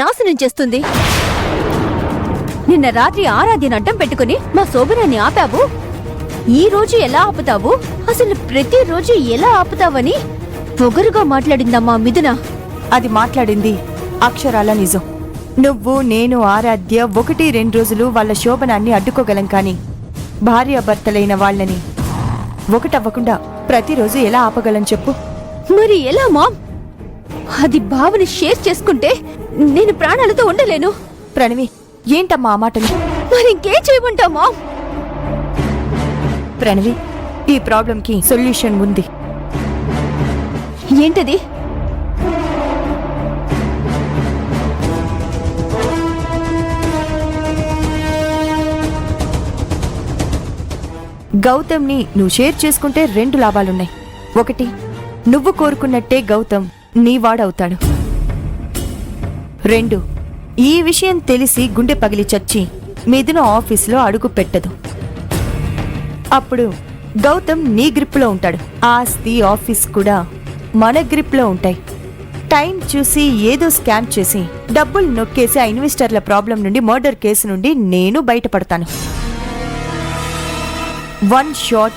నాశనం చేస్తుంది. నిన్న రాత్రి ఆరాధ్యను అడ్డం పెట్టుకుని మా శోభనాన్ని ఆపావు. ఈ రోజు ఎలా ఆపుతావు? అసలు ప్రతిరోజు ఎలా ఆపుతావని పొగరుగా మాట్లాడిందమ్మా మిథున. అది మాట్లాడింది అక్షరాల నిజం. నువ్వు, నేను, ఆరాధ్య 1-2 రోజులు వాళ్ళ శోభనాన్ని అడ్డుకోగలం, కానీ భార్యాభర్తలైన వాళ్ళని ఒకటవ్వకుండా ప్రతిరోజు ఎలా ఆపగలం చెప్పు? మరి ఎలా మామ్? అది భావని షేర్ చేసుకుంటే నేను ప్రాణాలతో ఉండలేను. ప్రణవి, ఏంటమ్మా ఆ మాటలు? మరి ఇంకేం చేయమంటావు మామ్? ప్రణవి, ఈ ప్రాబ్లంకి సొల్యూషన్ ఉంది. ఏంటది? గౌతమ్ని నువ్వు షేర్ చేసుకుంటే 2 లాభాలున్నాయి. 1, నువ్వు కోరుకున్నట్టే గౌతమ్ నీవాడవుతాడు. 2, ఈ విషయం తెలిసి గుండె పగిలి చచ్చి మిథున ఆఫీసులో అడుగు పెట్టదు. అప్పుడు గౌతమ్ నీ గ్రిప్లో ఉంటాడు. ఆస్తి, ఆఫీస్ కూడా మన గ్రిప్లో ఉంటాయి. టైం చూసి ఏదో స్కామ్ చేసి డబ్బులు నొక్కేసి ఆ ఇన్వెస్టర్ల ప్రాబ్లం నుండి, మర్డర్ కేసు నుండి నేను బయటపడతాను. 1 shot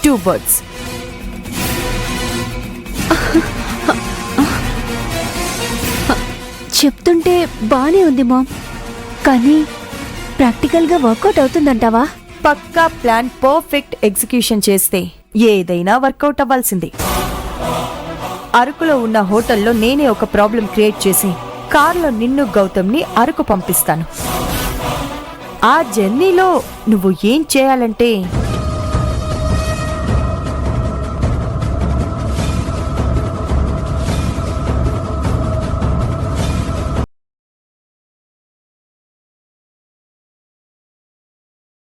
2 birds. చెప్తుంటే బానే ఉంది మామ్, కానీ ప్రాక్టికల్గా వర్కౌట్ అవుతుందంటావా? పక్కా ప్లాన్, పర్ఫెక్ట్ ఎగ్జిక్యూషన్ చేస్తే ఏదైనా వర్కౌట్ అవ్వాల్సిందే. అరకులో ఉన్న హోటల్లో నేనే ఒక ప్రాబ్లం క్రియేట్ చేసి కార్లో నిన్ను, గౌతమ్ని అరకు పంపిస్తాను. ఆ జర్నీలో నువ్వు ఏం చేయాలంటే